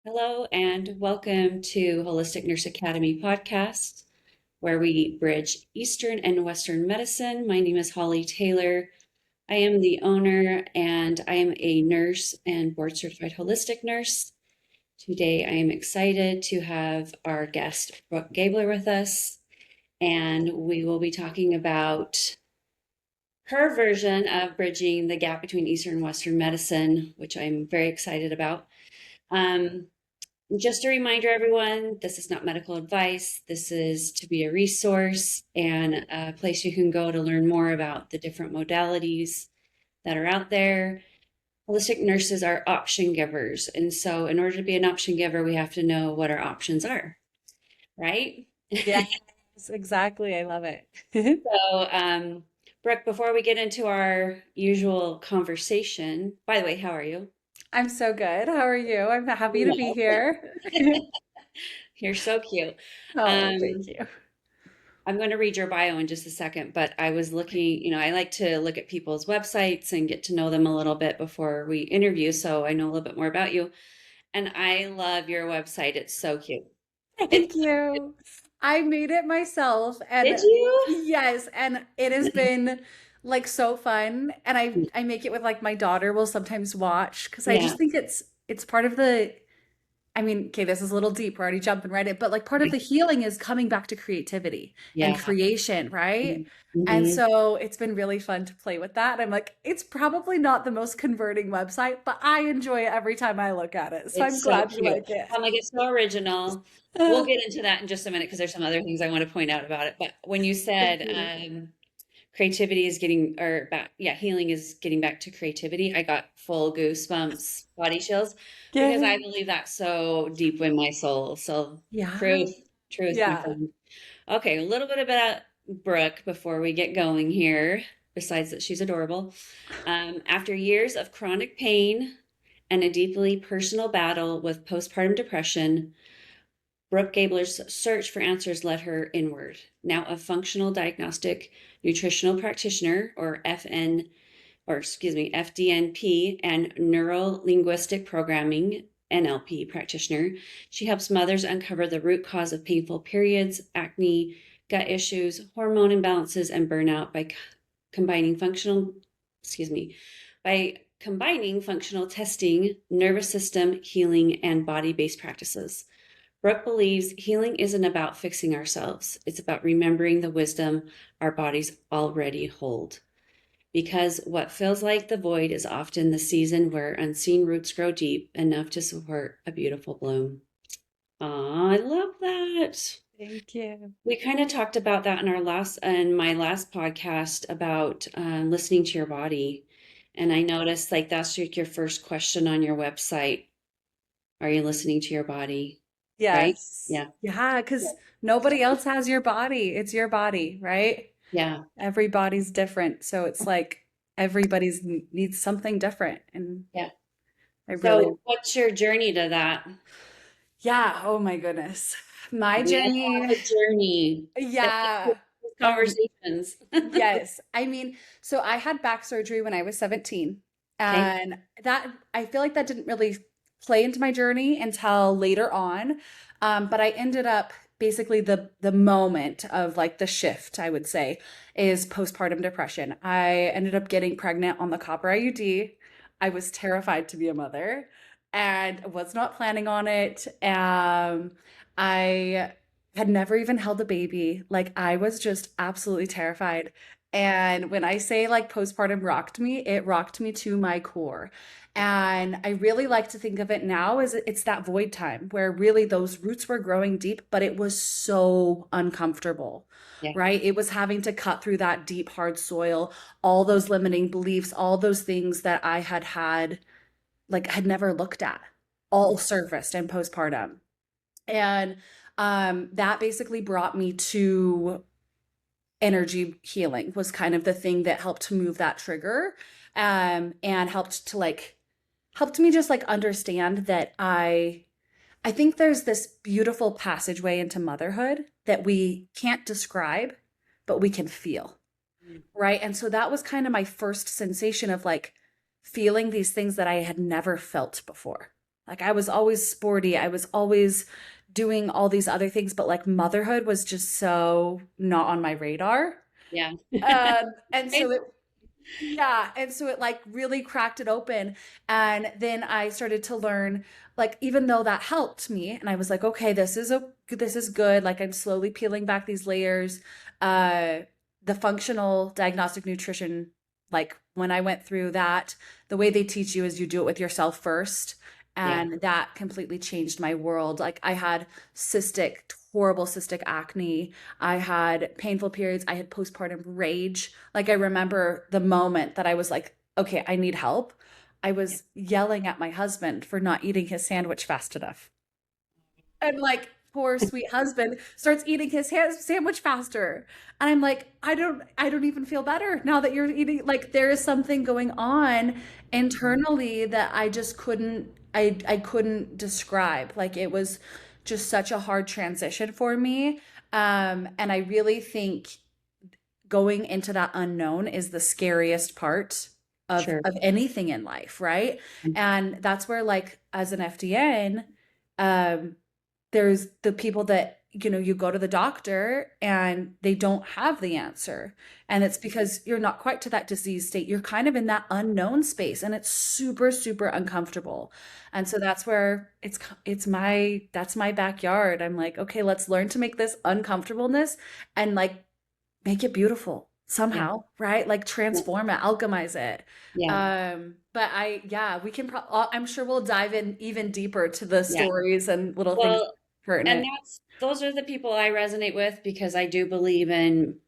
Hello and welcome to Holistic Nurse Academy podcast, where we bridge Eastern and Western medicine. My name is Holly Taylor. I am the owner and I am a nurse and board certified holistic nurse. Today, I am excited to have our guest, Brooke Gable, with us, and we will be talking about her version of bridging the gap between Eastern and Western medicine, which I'm very excited about. Um, just a reminder, everyone, this is not medical advice. This is to be a resource and a place you can go to learn more about the different modalities that are out there. Holistic nurses are option givers. And so, in order to be an option giver, we have to know what our options are, right? Yes, exactly. I love it. So, Brooke, before we get into our usual conversation, by the way, how are you? I'm so good. How are you? I'm happy to be Well, here. you're so cute. Oh, thank Um, you. I'm going to read your bio in just a second, but I was looking, I like to look at people's websites and get to know them a little bit before we interview, so I know a little bit more about you. And I love your website. It's so cute. It's, Thank you. I made it myself did and you? yes, and it has been like so fun and I make it with like my daughter will sometimes watch because I Yeah. just think it's part of the okay, this is a little deep. We're already jumping right in, but like part of the healing is coming back to creativity and Yeah. creation, right? And Mm-hmm. so it's been really fun to play with that. I'm like, it's probably not the most converting website, but I enjoy it every time I look at it. So I'm It's so glad you cute. like it. I'm like, it's so original. We'll get into that in just a minute because there's some other things I want to point out about it. But when you Thank said you. creativity is getting, or back, yeah, healing is getting back to creativity, I got full goosebumps, body chills, because Yeah. I believe that's so deep in my soul. So Yeah. truth, truth, my Yeah. friend. Okay, a little bit about Brooke before we get going here, besides that she's adorable. After years of chronic pain and a deeply personal battle with postpartum depression, Brooke Gabler's search for answers led her inward. Now a functional diagnostic nutritional practitioner, or FDNP, and Neurolinguistic Programming, NLP practitioner, she helps mothers uncover the root cause of painful periods, acne, gut issues, hormone imbalances, and burnout by combining functional testing, nervous system healing, and body-based practices. Brooke believes healing isn't about fixing ourselves. It's about remembering the wisdom our bodies already hold. Because what feels like the void is often the season where unseen roots grow deep enough to support a beautiful bloom. Aw, I love that. Thank you. We kind of talked about that in my last podcast about listening to your body. And I noticed like that's like your first question on your website. Are you listening to your body? Right? Yes. Yeah. Yeah, because nobody else has your body. It's your body, right? Yeah. Everybody's different. So it's like everybody's needs something different. And Yeah. I really, So what's your journey to that? yeah, oh my goodness. My We journey, have a journey that leads to yeah. these Um, conversations. yes. So I had back surgery when I was 17. Okay. And that I feel like that didn't really play into my journey until later on. But I ended up basically the moment of like the shift, I would say, is postpartum depression. I ended up getting pregnant on the copper IUD. I was terrified to be a mother and was not planning on it. I had never even held a baby. Like I was just absolutely terrified. And when I say like postpartum rocked me, it rocked me to my core. And I really like to think of it now as it's that void time where really those roots were growing deep, but it was so uncomfortable, Yeah. right? It was having to cut through that deep, hard soil, all those limiting beliefs, all those things that I had, like, had never looked at, all surfaced in postpartum. And that basically brought me to energy healing was kind of the thing that helped to move that trigger and helped me just like understand that I think there's this beautiful passageway into motherhood that we can't describe but we can feel, right? And so that was kind of my first sensation of like feeling these things that I had never felt before. Like I was always sporty. I was always doing all these other things, but like motherhood was just so not on my radar. Yeah. And so Right? it, yeah, and so it like really cracked it open. And then I started to learn, like, even though that helped me, and I was like, okay, this is good. Like I'm slowly peeling back these layers. Uh, the functional diagnostic nutrition, like when I went through that, the way they teach you is you do it with yourself first. Yeah. And that completely changed my world. Like I had cystic, horrible cystic acne. I had painful periods. I had postpartum rage. Like I remember the moment that I was like, okay, I need help. I Yeah. was yelling at my husband for not eating his sandwich fast enough. And like poor sweet husband starts eating his sandwich faster. And I'm like, I don't even feel better now that you're eating. Like there is something going on internally that I just I couldn't describe. Like it was just such a hard transition for me. And I really think going into that unknown is the scariest part Sure. of anything in life, right? And that's where like as an FDN, um, there's the people that, you know, you go to the doctor and they don't have the answer. And it's because you're not quite to that disease state. You're kind of in that unknown space and it's super, super uncomfortable. And so that's where that's my backyard. I'm like, okay, let's learn to make this uncomfortableness and like make it beautiful Yeah. somehow, right? Like Yeah. transform it, alchemize it. Yeah. But yeah, we can I'm sure we'll dive in even deeper to the Yeah. stories and little things Well, and pertinent. those are the people I resonate with because I do believe in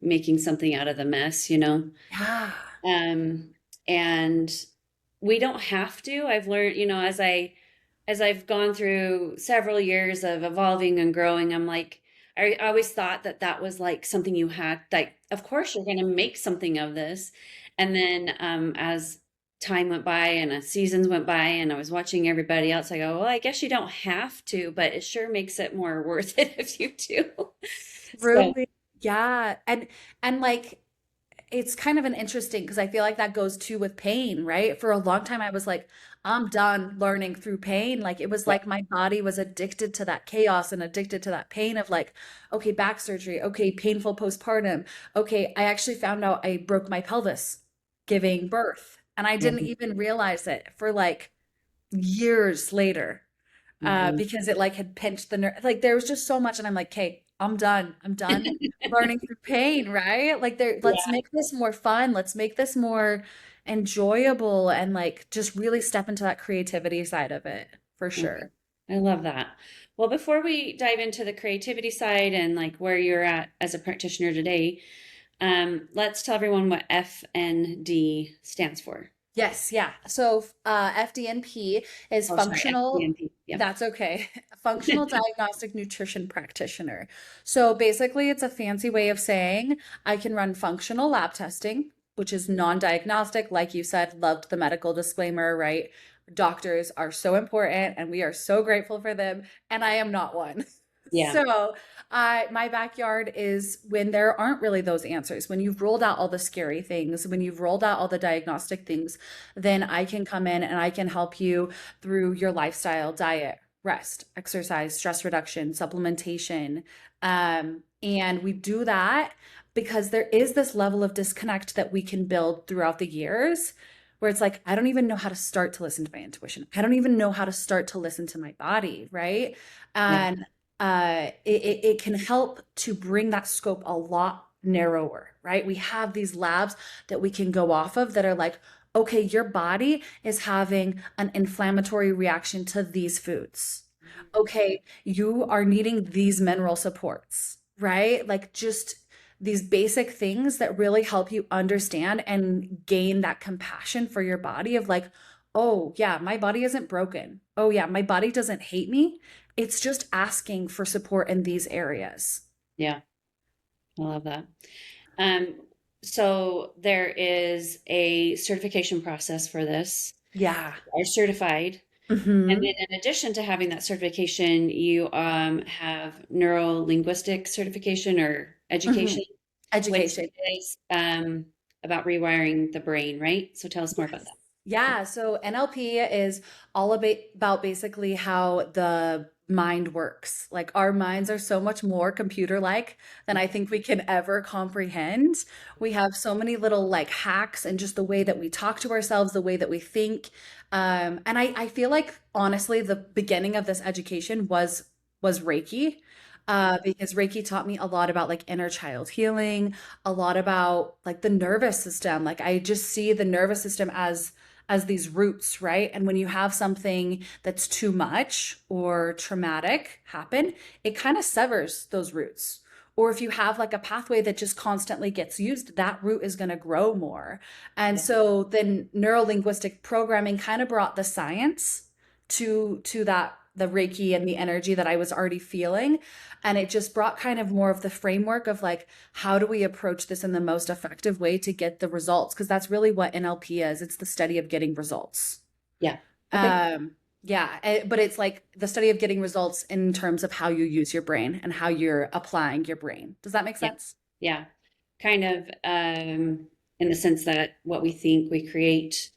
making something out of the mess, you know. Yeah. Um, and we don't have to. I've learned, you know, as I've gone through several years of evolving and growing, I'm like, I always thought that that was like something you had, like, of course you're going to make something of this. And then as time went by and seasons went by and I was watching everybody else, I go, well, I guess you don't have to, but it sure makes it more worth it if you do. So, Truly. Yeah. And like it's kind of an interesting because I feel like that goes too with pain, right? For a long time, I was like, I'm done learning through pain. Like it was yeah. like my body was addicted to that chaos and addicted to that pain of like, okay, back surgery, okay, painful postpartum. Okay, I actually found out I broke my pelvis giving birth, and I didn't Mhm. even realize it for like years later Mhm. because it like had pinched the nerve. Like there was just so much, and I'm like, okay, I'm done. I'm done learning through pain, right? Like there, let's Yeah. make this more fun. Let's make this more enjoyable and like just really step into that creativity side of it for Okay. sure. I love that. Well, before we dive into the creativity side and like where you're at as a practitioner today, let's tell everyone what FND stands for. Yes, yeah. So FDNP is Oh, sorry, functional, FDNP. Yeah. that's okay. Functional Diagnostic Nutrition Practitioner. So basically, it's a fancy way of saying I can run functional lab testing, which is non-diagnostic. Like you said, loved the medical disclaimer, right? Doctors are so important and we are so grateful for them. And I am not one. Yeah. So my backyard is when there aren't really those answers. When you've rolled out all the scary things, when you've rolled out all the diagnostic things, then I can come in and I can help you through your lifestyle, diet, rest, exercise, stress reduction, supplementation. And we do that because there is this level of disconnect that we can build throughout the years where it's like, I don't even know how to start to listen to my intuition. I don't even know how to start to listen to my body, right? Yeah. And it can help to bring that scope a lot narrower, right? We have these labs that we can go off of that are like, okay, your body is having an inflammatory reaction to these foods. Okay, you are needing these mineral supports, right? Like just these basic things that really help you understand and gain that compassion for your body of like, oh, yeah, my body isn't broken. Oh, yeah, my body doesn't hate me. It's just asking for support in these areas. Yeah. I love that. Um, so there is a certification process for this. Yeah. Are certified. And Hmm. then in addition to having that certification, you have neuro-linguistic certification or Hmm. education, which Education. is about rewiring the brain, right? So tell us more about Yes. that. Yeah, so NLP is all about basically how the mind works. Like our minds are so much more computer-like than I think we can ever comprehend. We have so many little like hacks and just the way that we talk to ourselves, the way that we think. And I feel like honestly, the beginning of this education was Reiki. Because Reiki taught me a lot about like inner child healing, a lot about like the nervous system. Like I just see the nervous system as these roots, right? And when you have something that's too much or traumatic happen, it kind of severs those roots. Or if you have like a pathway that just constantly gets used, that root is going to grow more. And Yeah. so then neurolinguistic programming kind of brought the science to that the Reiki and the energy that I was already feeling. And it just brought kind of more of the framework of like, how do we approach this in the most effective way to get the results? Because that's really what NLP is. It's the study of getting results. Yeah. Okay. Um, yeah, but it's like the study of getting results in terms of how you use your brain and how you're applying your brain. Does that make Yeah. sense? Yeah. Kind of in the sense that what we think we create.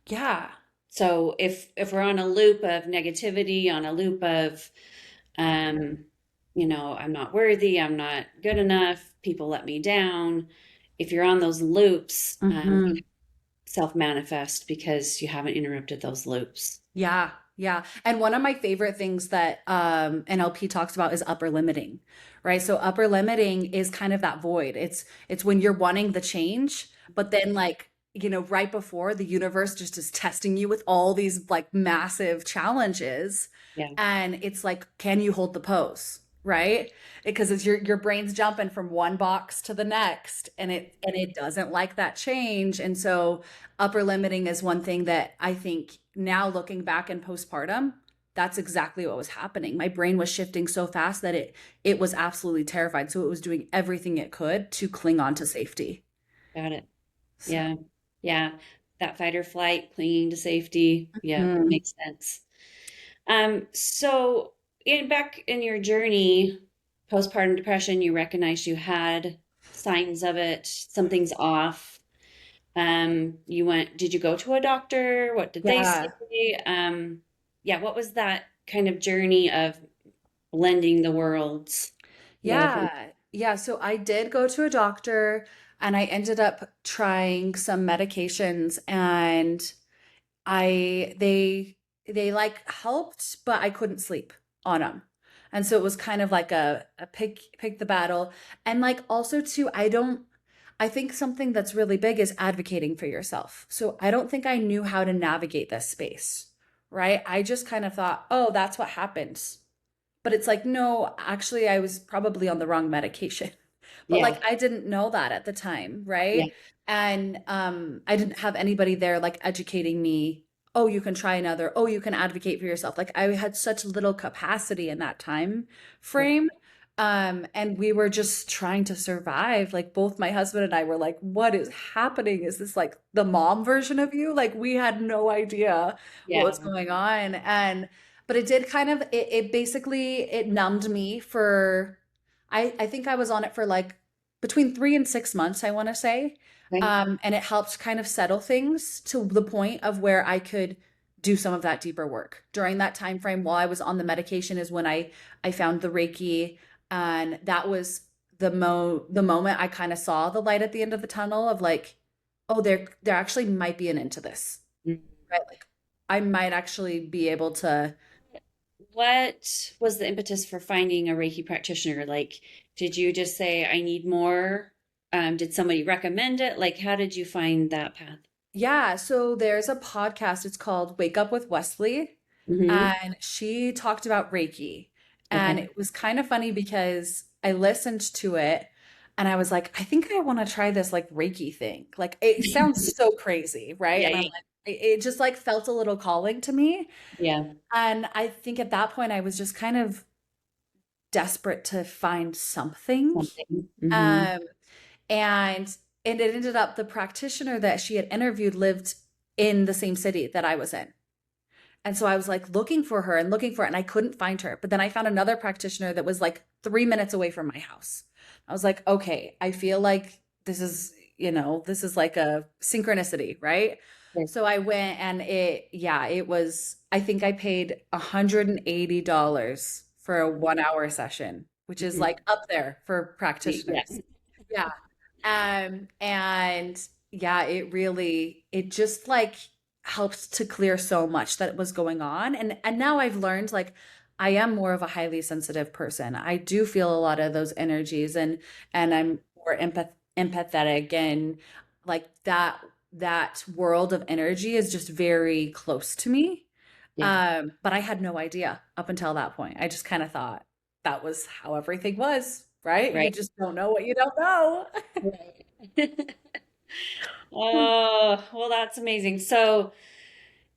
Yeah. So if we're on a loop of negativity, on a loop of um, I'm not worthy, I'm not good enough, people let me down. If you're on those loops, Hmm. self-manifest because you haven't interrupted those loops. Yeah, yeah. And one of my favorite things that NLP talks about is upper limiting, right? So upper limiting is kind of that void. It's when you're wanting the change, but then like, right before the universe just is testing you with all these like massive challenges. Yeah. And it's like, can you hold the pose? Right? Because it's your brain's jumping from one box to the next and it doesn't like that change. And so upper limiting is one thing that I think now looking back in postpartum, that's exactly what was happening. My brain was shifting so fast that it was absolutely terrified. So it was doing everything it could to cling on to safety. Got it. So, Yeah. Yeah. That fight or flight, clinging to safety. Yeah, mm, makes sense. So back in your journey, postpartum depression, you recognized you had signs of it, something's off. Did you go to a doctor? What did they say? yeah. Yeah, what was that kind of journey of blending the worlds? Love and Yeah. Yeah. So I did go to a doctor and I ended up trying some medications and they like helped, but I couldn't sleep on them. And so it was kind of like a pick the battle. And like also too, I think something that's really big is advocating for yourself. So I don't think I knew how to navigate this space, right? I just kind of thought, oh, that's what happens. But it's like, no, actually, I was probably on the wrong medication. But yeah, like I didn't know that at the time, yeah, right? And I didn't have anybody there like educating me, oh, you can try another, oh, you can advocate for yourself. Like I had such little capacity in that time yeah, frame. And we were just trying to survive. Like both my husband and I were like, what is happening? Is this like the mom version of you? Like we had no idea what was yeah. going on. And but it did kind of it basically it numbed me for I think I was on it for like between 3 and 6 months, I want to say. Okay. And it helped kind of settle things to the point of where I could do some of that deeper work. During that time frame while I was on the medication is when I found the Reiki, and that was the moment I kind of saw the light at the end of the tunnel of like, oh, there actually might be an end to this. Mm. Right? Like I might actually be able to. What was the impetus for finding a Reiki practitioner? Like, did you just say, I need more? Did somebody recommend it? Like, how did you find that path? Yeah, so there's a podcast. It's called Wake Up with Wesley, Hmm. and she talked about Reiki. And Okay. it was kind of funny because I listened to it and I was like, I think I want to try this like Reiki thing. Like it sounds so crazy, right? Yeah, And I'm yeah, like, it just like felt a little calling to me. yeah. And I think at that point I was just kind of desperate to find something. Something. Hmm. Um, and it ended up the practitioner that she had interviewed lived in the same city that I was in. And so I was like looking for her and looking for it, and I couldn't find her. But then I found another practitioner that was like 3 minutes away from my house. I was like, okay, I feel like this is like a synchronicity, right? Okay. So I went and it was, I think I paid $180 for a 1 hour session, which is Mhm. like up there for practitioners. Yes. Yeah. And yeah, it just like helped to clear so much that was going on. And now I've learned like I am more of a highly sensitive person. I do feel a lot of those energies and I'm more empathetic and like that world of energy is just very close to me. Yeah. But I had no idea up until that point. I just kind of thought that was how everything was, right? You Right. just don't know what you don't know. Right. Oh, well, that's amazing. So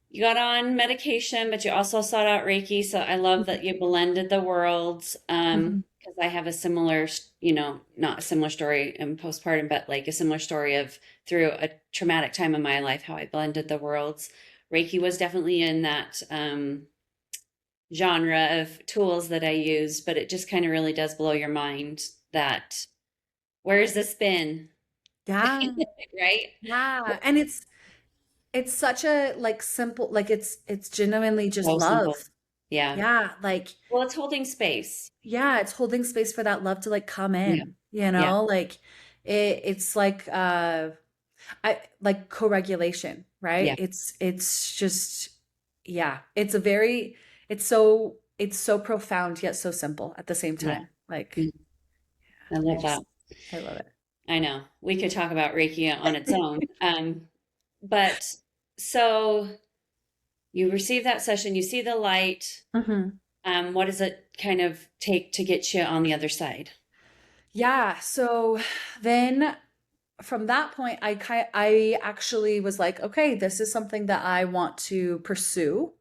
you got on medication, but you also sought out Reiki. So I love that you blended the worlds. Mhm. Because I have a similar, not a similar story in postpartum, but like a similar story of through a traumatic time in my life, how I blended the worlds. Reiki was definitely in that genre of tools that I use, but it just kind of really does blow your mind that where's this been? Yeah, Right? yeah. And it's such a like simple like it's genuinely just So love. simple. Yeah. Yeah, like Well, it's holding space. yeah, it's holding space for that love to like come Yeah. in, you Yeah. know? Like it's like I like co-regulation, right? Yeah. It's just yeah, it's so profound yet so simple at the same Yeah. time. Like Mm, I I love that. just I love it. I know. We could talk about Reiki on its own. But so you receive that session, you see the light. Mhm. What does it kind of take to get you on the other side? Yeah, so then from that point I actually was like, okay, this is something that I want to pursue.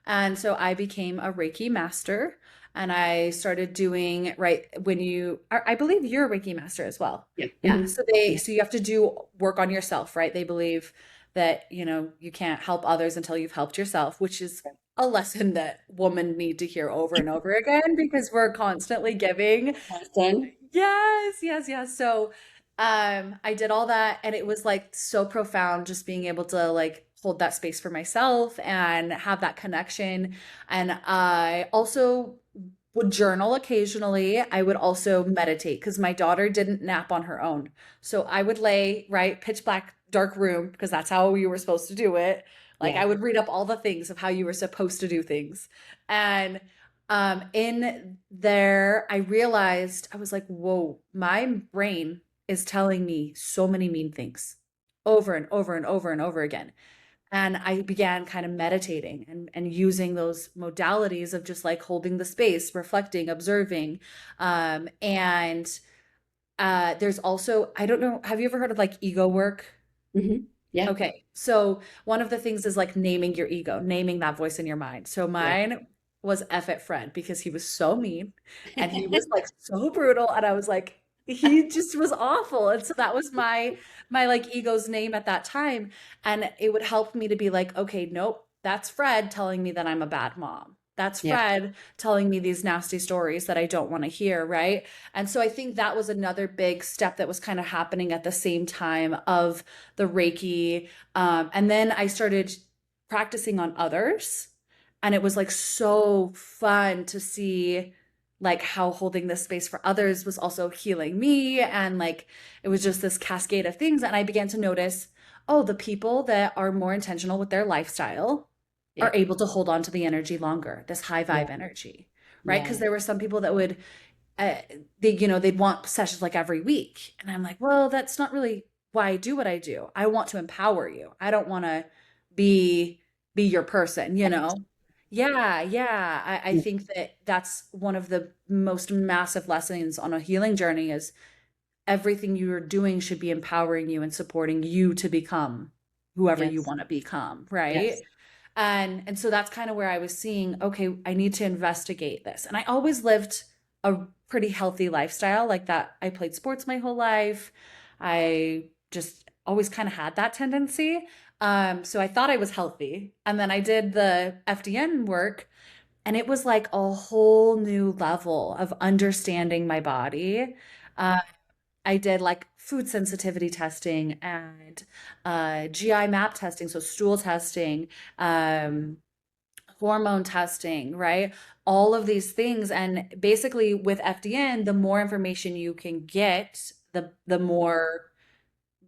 And so I became a Reiki master and I started doing right when I believe you're a Reiki master as well. Yeah. Yeah. Hmm. Yeah. So you have to do work on yourself, right? They believe that, you can't help others until you've helped yourself, which is a lesson that women need to hear over and over again because we're constantly giving. Awesome. Yes, yes, yes. So, I did all that and it was like so profound just being able to like hold that space for myself and have that connection. And I also would journal occasionally. I would also meditate because my daughter didn't nap on her own. So I would lay, right, pitch black, dark room because that's how you were supposed to do it. Like Yeah. I would read up all the things of how you were supposed to do things. And in there, I realized I was like, whoa, my brain is telling me so many mean things over and over and over and over again. And I began kind of meditating and using those modalities of just like holding the space, reflecting, observing. And there's also, I don't know, have you ever heard of like ego work? Hmm. Yeah. Okay. So one of the things is like naming your ego, naming that voice in your mind. So Yeah. mine was F it Fred because he was so mean and he was like so brutal. And I was like, he just was awful. And so that was my like ego's name at that time. And it would help me to be like, okay, nope, that's Fred telling me that I'm a bad mom. That's Yeah. Fred telling me these nasty stories that I don't want to hear, right? And so I think that was another big step that was kind of happening at the same time of the Reiki. And then I started practicing on others. And it was like so fun to see like how holding this space for others was also healing me. And like it was just this cascade of things. And I began to notice, oh, the people that are more intentional with their lifestyle are Yeah. able to hold on to the energy longer, this high Yeah. vibe energy, right? Yeah. Because there were some people that would uh, they'd want sessions like every week. And I'm like, well, that's not really why I do what I do. I want to empower you. I don't want to be be your person, you know? Yeah, yeah. I Yeah. think that that's one of the most massive lessons on a healing journey is everything you're doing should be empowering you and supporting you to become whoever you Yes. want to become, right? Yes. And so that's kind of where I was seeing, okay, I need to investigate this. And I always lived a pretty healthy lifestyle like that. I played sports my whole life. I just always kind of had that tendency. So I thought I was healthy. And then I did the FDN work and it was like a whole new level of understanding my body. Uh, I did like food sensitivity testing and GI map testing, so stool testing, um, hormone testing, right? All of these things. And basically with FDN, the more information you can get, the more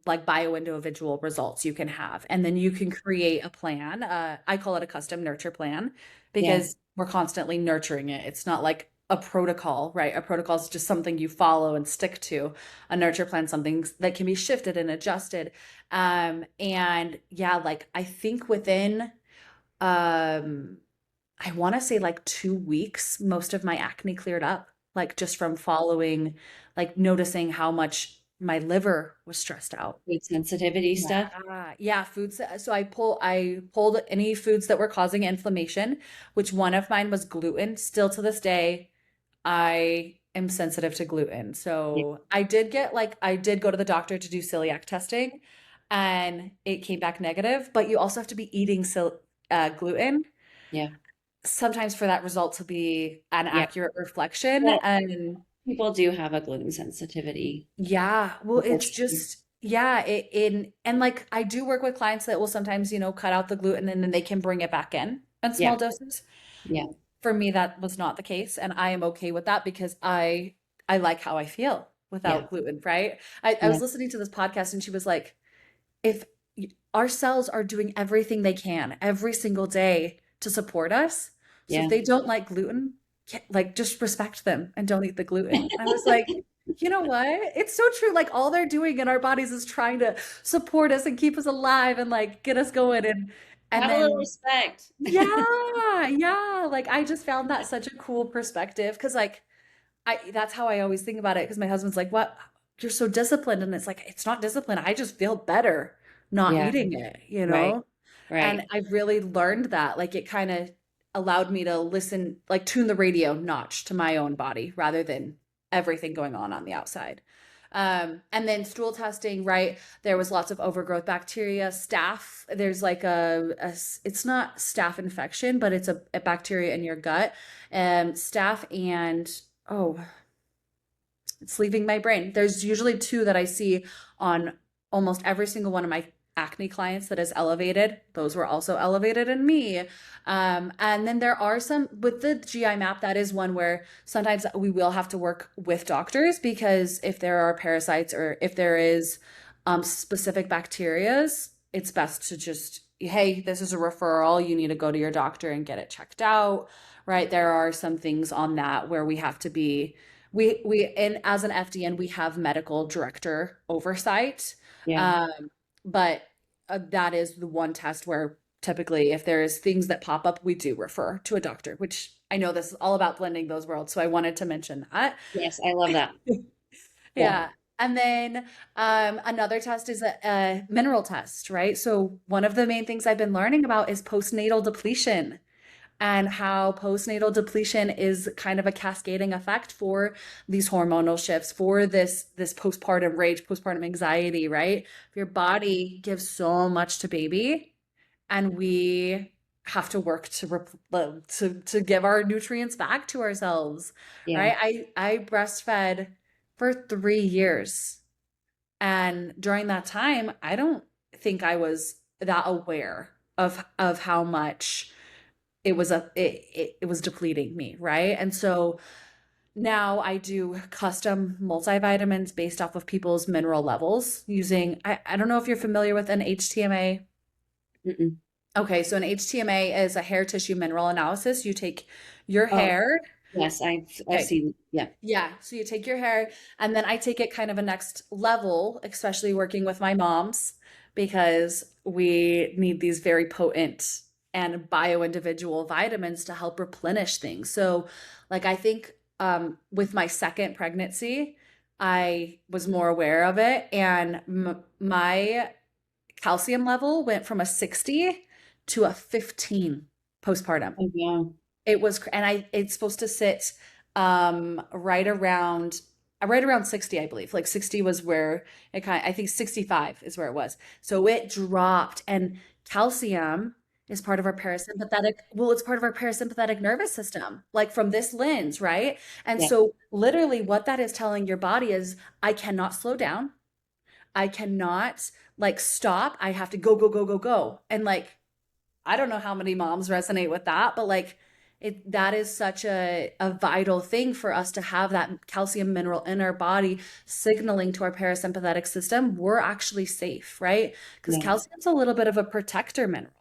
like bio-individual results you can have. And then you can create a plan. I call it a custom nurture plan Yeah. because we're constantly nurturing it. It's not like a protocol, right? A protocol is just something you follow and stick to. A nurture plan, something that can be shifted and adjusted. And yeah, like I think within um I want to say like 2 weeks, most of my acne cleared up, like just from following, like noticing how much my liver was stressed out. Food sensitivity stuff. Yeah, foods. So I pulled any foods that were causing inflammation, which one of mine was gluten. Still to this day, I am sensitive to gluten. Yeah. So I did go to the doctor to do celiac testing and it came back negative, but you also have to be eating gluten Yeah. sometimes for that result to be an Yeah. accurate reflection. Well, And people do have a gluten sensitivity, yeah, well, it's unfortunately. just, yeah, and like I do work with clients that will sometimes, cut out the gluten and then they can bring it back in Yeah. small doses. Yeah. For me, that was not the case. And I am okay with that because I like how I feel Yeah. without gluten, right? I Yeah. was listening to this podcast and she was like, if our cells are doing everything they can every single day to support us. So if Yeah. they don't like gluten, like just respect them and don't eat the gluten. I was like, you know what? It's so true. Like all they're doing in our bodies is trying to support us and keep us alive and like get us going and Have a little then respect. yeah, yeah, like I just found that such a cool perspective because like I that's how I always think about it because my husband's like, "What? You're so disciplined." And it's like, it's not discipline. I just feel better not Yeah. eating it, you Right. know? And Right. I've really learned that. Like it kind of allowed me to listen, like tune the radio notch to my own body rather than everything going on the outside. And then stool testing, right? There was lots of overgrowth bacteria, staph. There's like it's not staph infection, but it's a bacteria in your gut. Staph and, oh, it's leaving my brain. There's usually two that I see on almost every single one of my acne clients that is elevated. Those were also elevated in me. And then there are some with the GI map, that is one where sometimes we will have to work with doctors because if there are parasites or if there is specific bacterias, it's best to just, hey, this is a referral. You need to go to your doctor and get it checked out, right? There are some things on that where we have to be and as an FDN, we have medical director oversight. Yeah. But that is the one test where typically if there's things that pop up, we do refer to a doctor, which I know this is all about blending those worlds. So I wanted to mention that. Yes, I love that. Yeah. Yeah. And then another test is a mineral test, right? So one of the main things I've been learning about is postnatal depletion and how postnatal depletion is kind of a cascading effect for these hormonal shifts, for this postpartum rage, postpartum anxiety, right? Your body gives so much to baby, and we have to work to give our nutrients back to ourselves, Yeah. right? I breastfed for 3 years, and during that time, I don't think I was that aware of how much it was depleting me, right? And so now I do custom multivitamins based off of people's mineral levels using I don't know if you're familiar with an HTMA. Mm-mm. Okay, so an HTMA is a hair tissue mineral analysis. You take your Oh, hair. yes, I've Okay. seen. Yeah. Yeah, so you take your hair and then I take it kind of a next level, especially working with my moms because we need these very potent and bio-individual vitamins to help replenish things. So, like I think with my second pregnancy, I was more aware of it and my calcium level went from a 60 to a 15 postpartum. Oh, wow. It was, and it's supposed to sit right around 60, I believe. Like 60 was where I think 65 is where it was. So it dropped. And calcium is part of our parasympathetic, well, it's part of our parasympathetic nervous system, like from this lens, right? And Yeah. so literally what that is telling your body is I cannot slow down. I cannot like stop. I have to go, go, go, go, go. And like I don't know how many moms resonate with that, but like that is such a vital thing for us to have that calcium mineral in our body signaling to our parasympathetic system we're actually safe, right? Because Yeah. calcium's a little bit of a protector mineral.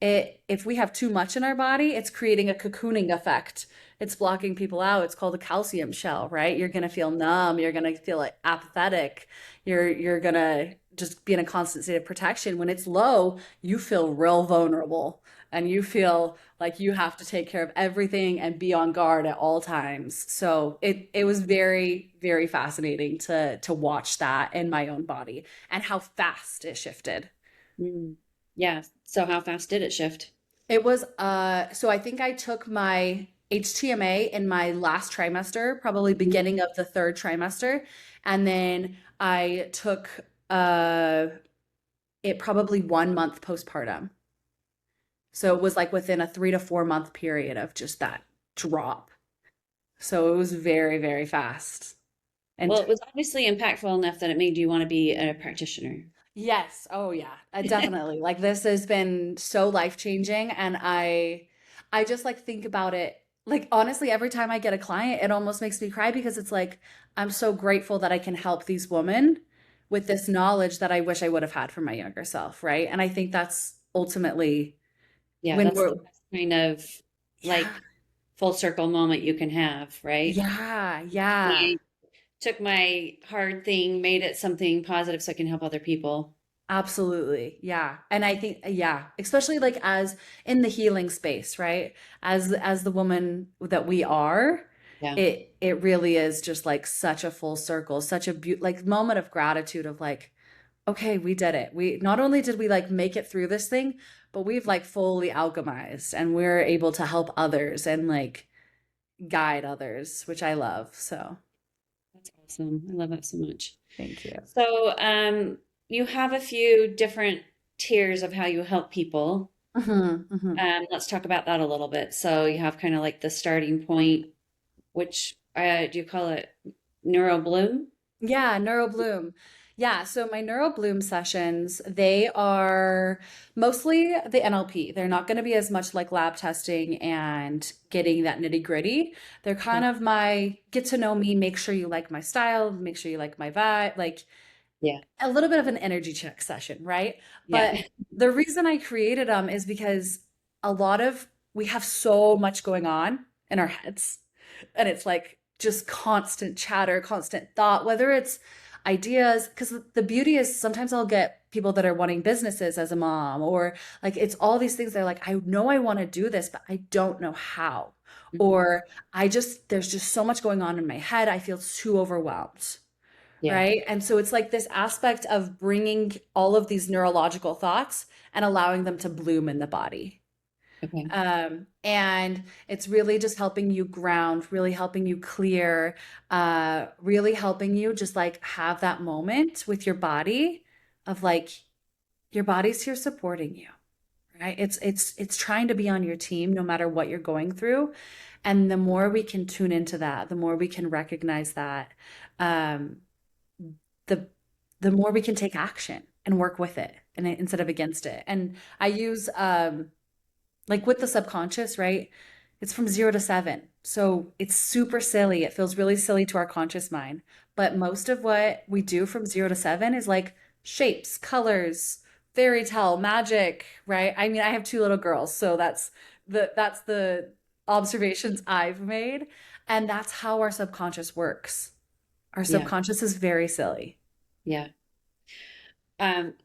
It if we have too much in our body, it's creating a cocooning effect. It's blocking people out. It's called a calcium shell, right? You're gonna feel numb, you're gonna feel like apathetic, you're gonna just be in a constant state of protection. When it's low, you feel real vulnerable and you feel like you have to take care of everything and be on guard at all times. So it was very, very fascinating to watch that in my own body and how fast it shifted. Mm. Yeah. So how fast did it shift? It was so I think I took my HTMA in my last trimester, probably Mhm. beginning of the third trimester, and then I took uh it probably 1 month postpartum. So it was like within a 3 to 4 month period of just that drop. So it was very, very fast. And Well, it was obviously impactful enough that it made you want to be a practitioner. yes. Oh yeah. Definitely. Like this has been so life-changing and I just like think about it. Like honestly, every time I get a client, it almost makes me cry because it's like I'm so grateful that I can help these women with this knowledge that I wish I would have had from my younger self, right? And I think that's ultimately Yeah, when that's the we're best kind of yeah. like full circle moment you can have, right? Yeah, yeah. I took my hard thing, made it something positive so I can help other people. Absolutely. Yeah. And I think yeah, especially like as in the healing space, right? As the woman that we are, Yeah. it really is just like such a full circle, such a like moment of gratitude of like, okay, we did it. We not only did we like make it through this thing, but we've like fully alchemized and we're able to help others and like guide others, which I love. So, That's awesome. I love that so much. thank you. So, you have a few different tiers of how you help people. Hmm. Hmm. Let's talk about that a little bit. So you have kind of like the starting point, which do you call it neuro bloom? Yeah, NeuroBloom. Yeah, so my NeuroBloom sessions, they are mostly the NLP. They're not going to be as much like lab testing and getting that nitty-gritty. They're kind Okay. of my get to know me, make sure you like my style, make sure you like my vibe, like Yeah. a little bit of an energy check session, right? Yeah. But the reason I created them is because a lot of we have so much going on in our heads. And it's like just constant chatter, constant thought, whether it's ideas, because the beauty is sometimes I'll get people that are wanting businesses as a mom, or like it's all these things. They're like, I know I want to do this, but I don't know how. Mhm. Or there's just so much going on in my head. I feel too overwhelmed. Yeah. Right. And so it's like this aspect of bringing all of these neurological thoughts and allowing them to bloom in the body. Okay. And it's really just helping you ground, really helping you clear, really helping you just like have that moment with your body of like your body's here supporting you, right? It's trying to be on your team no matter what you're going through. And the more we can tune into that, the more we can recognize that, um, the the more we can take action and work with it and instead of against it. And I use like with the subconscious, right? It's from 0 to 7. So it's super silly. It feels really silly to our conscious mind. But most of what we do from 0 to 7 is like shapes, colors, fairy tale, magic, right? I mean, I have two little girls, so that's the observations I've made. And that's how our subconscious works. Our Yeah. subconscious is very silly. Yeah.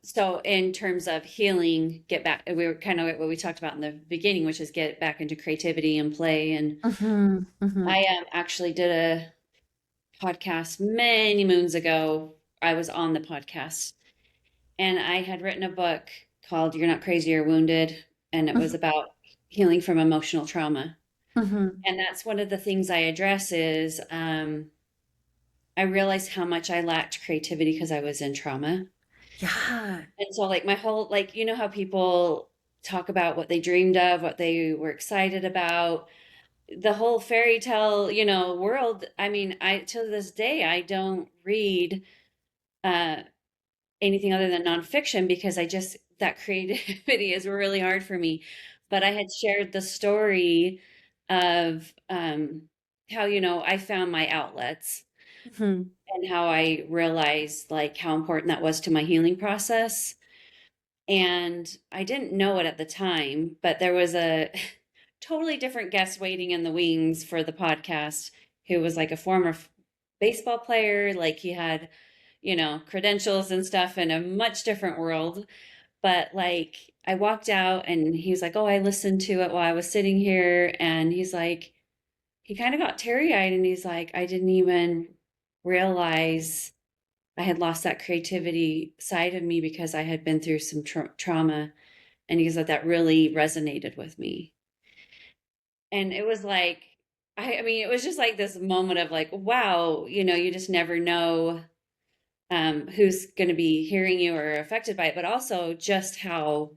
So in terms of healing, get back, we were kind of what we talked about in the beginning, which is get back into creativity and play. And Hmm. Hmm. I actually did a podcast many moons ago. I was on the podcast and I had written a book called You're Not Crazy or Wounded. And it was about healing from emotional trauma. Hmm. And that's one of the things I address is I realized how much I lacked creativity because I was in trauma. Yeah. And so like my whole like you know how people talk about what they dreamed of, what they were excited about, the whole fairy tale, world. I mean, I till this day I don't read uh anything other than nonfiction because I just that creativity is really hard for me. But I had shared the story of how, I found my outlets Mhm. and how I realized like how important that was to my healing process. And I didn't know it at the time, but there was a totally different guest waiting in the wings for the podcast who was like a former baseball player. Like he had, credentials and stuff in a much different world. But like I walked out and he was like, "Oh, I listened to it while I was sitting here." And he's like, he kind of got teary eyed and he's like, "I didn't even realize I had lost that creativity side of me because I had been through some trauma." And he said that really resonated with me. And it was like, I mean, it was just like this moment of like, wow, you just never know who's going to be hearing you or affected by it, but also just how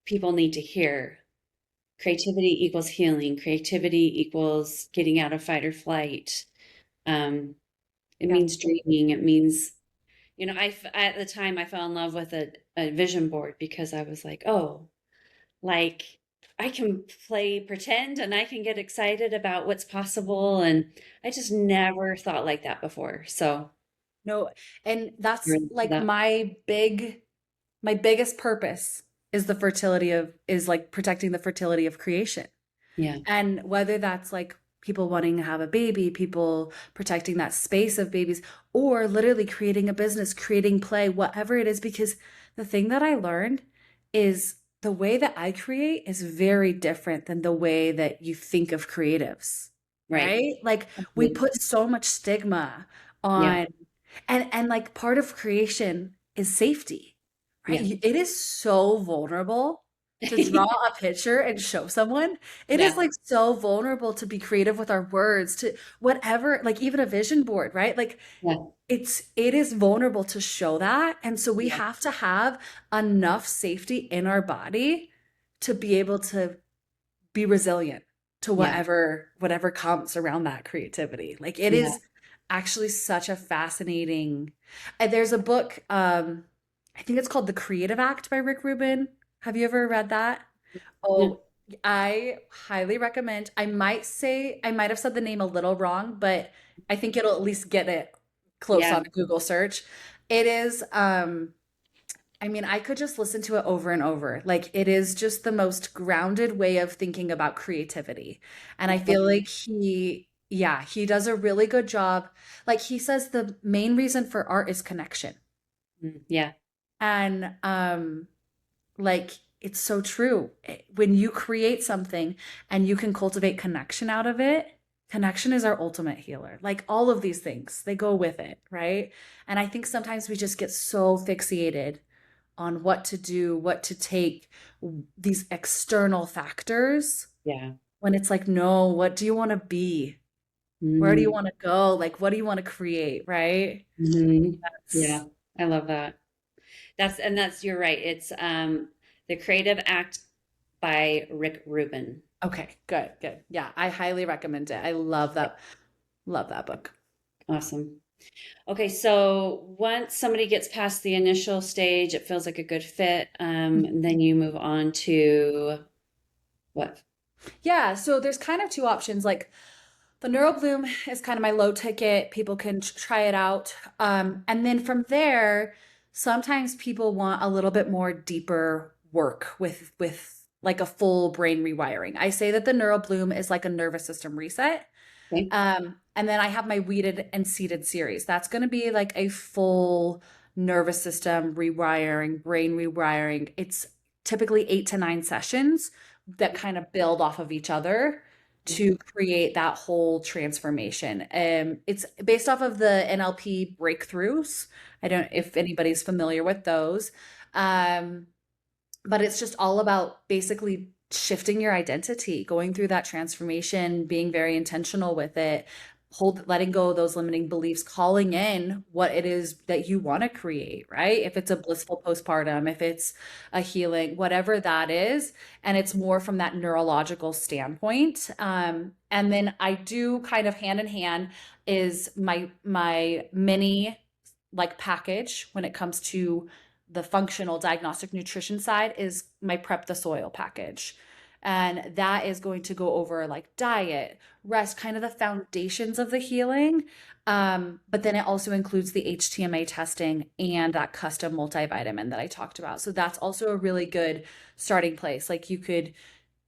people need to hear creativity equals healing, creativity equals getting out of fight or flight. Um, it Yeah. means dreaming. It means, at the time I fell in love with a vision board because I was like, oh, like I can play pretend and I can get excited about what's possible. And I just never thought like that before. So No, and you're that's into like that. my biggest purpose is the fertility of is like protecting the fertility of creation. Yeah. And whether that's like people wanting to have a baby, people protecting that space of babies, or literally creating a business, creating play, whatever it is, because the thing that I learned is the way that I create is very different than the way that you think of creatives, Right. right? Like we Absolutely. put so much stigma Yeah. on, and like part of creation is safety, right? Yeah. It is so vulnerable to draw a picture and show someone. It is Yeah. like so vulnerable to be creative with our words, to whatever, like even a vision board, right? Like Yeah. it is vulnerable to show that. And so we Yeah. have to have enough safety in our body to be able to be resilient to Yeah. whatever comes around that creativity. Like it Yeah. is actually such a fascinating. There's a book, I think it's called The Creative Act by Rick Rubin. Have you ever read that? Yeah. Oh, I highly recommend. I might have said the name a little wrong, but I think it'll at least get it close Yeah. on a Google search. It is, I mean, I could just listen to it over and over. Like, it is just the most grounded way of thinking about creativity. And I feel like yeah, he does a really good job. Like, he says the main reason for art is connection. Yeah. And, like, it's so true. When you create something and you can cultivate connection out of it, connection is our ultimate healer. Like, all of these things, they go with it, right? And I think sometimes we just get so fixated on what to do, what to take, these external factors, Yeah. when it's like, no, what do you want to be? Where do you Mm-hmm. want to go? Like, what do you want to create, right? Mm-hmm. That's Yeah. I love that. You're right. It's The Creative Act by Rick Rubin. okay, good, good. Yeah, I highly recommend it. I love that book. Awesome. Okay, so once somebody gets past the initial stage, it feels like a good fit. And then you move on to what? Yeah, so there's kind of two options. Like the NeuroBloom is kind of my low ticket. People can try it out. And then from there, sometimes people want a little bit more deeper work with like a full brain rewiring. I say that the NeuroBloom is like a nervous system reset. Okay. And then I have my weeded and seeded series. That's going to be like a full nervous system rewiring, brain rewiring. It's typically 8 to 9 sessions that kind of build off of each other to create that whole transformation. It's based off of the NLP breakthroughs. I don't if anybody's familiar with those. Um, but it's just all about basically shifting your identity, going through that transformation, being very intentional with it, letting go of those limiting beliefs, calling in what it is that you want to create, right? If it's a blissful postpartum, if it's a healing, whatever that is, and it's more from that neurological standpoint. And then I do kind of hand in hand is my mini like package when it comes to the functional diagnostic nutrition side is my prep the soil package. And that is going to go over like diet, rest, kind of the foundations of the healing. But then it also includes the HTMA testing and that custom multivitamin that I talked about. So that's also a really good starting place. Like you could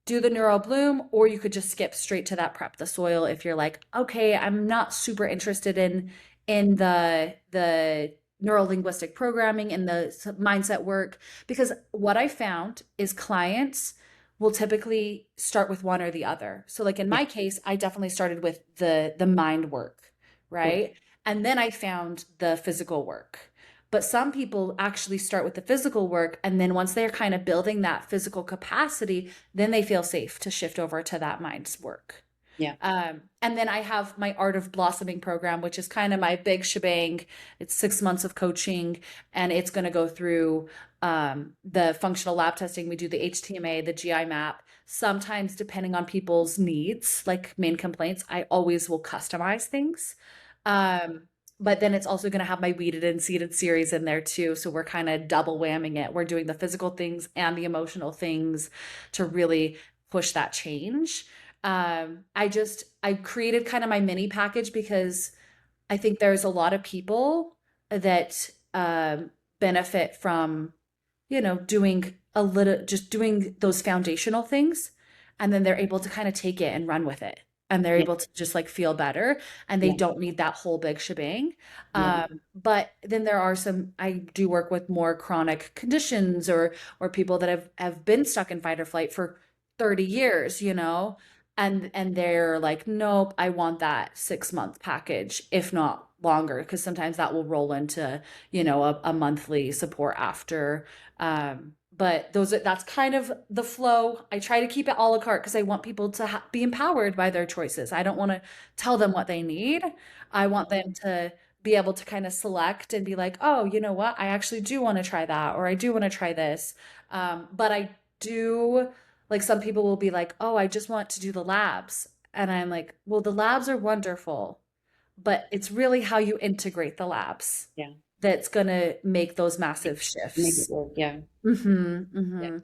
do the neural bloom, or you could just skip straight to that prep the soil if you're like, okay, I'm not super interested in the neuro linguistic programming and the mindset work. Because what I found is clients will typically start with one or the other. So like in Yeah. my case, I definitely started with the mind work, Right. right? And then I found the physical work. But some people actually start with the physical work, and then once they're kind of building that physical capacity, then they feel safe to shift over to that mind's work. Yeah. And then I have my Art of Blossoming program, which is kind of my big shebang. It's 6 months of coaching, and it's going to go through the functional lab testing. We do the HTMA, the GI map. Sometimes, depending on people's needs, like main complaints, I always will customize things. Um, but then it's also going to have my weeded and seeded series in there too. So we're kind of double whamming it. We're doing the physical things and the emotional things to really push that change. I created kind of my mini package because I think there's a lot of people that benefit from, doing a little, just doing those foundational things. And then they're able to kind of take it and run with it. And they're Yeah. able to just like feel better and they Yeah. don't need that whole big shebang. Yeah. But then there are I do work with more chronic conditions or people that have been stuck in fight or flight for 30 years, and they're like, nope, I want that 6 month package, if not longer, because sometimes that will roll into, a monthly support after. But that's kind of the flow. I try to keep it a la carte because I want people to be empowered by their choices. I don't want to tell them what they need. I want them to be able to kind of select and be like, oh, you know what? I actually do want to try that, or I do want to try this. But I do, like, some people will be like, oh, I just want to do the labs. And I'm like, well, the labs are wonderful, but it's really how you integrate the labs Yeah. that's going to make those massive Make it shifts. work. Yeah. Yeah.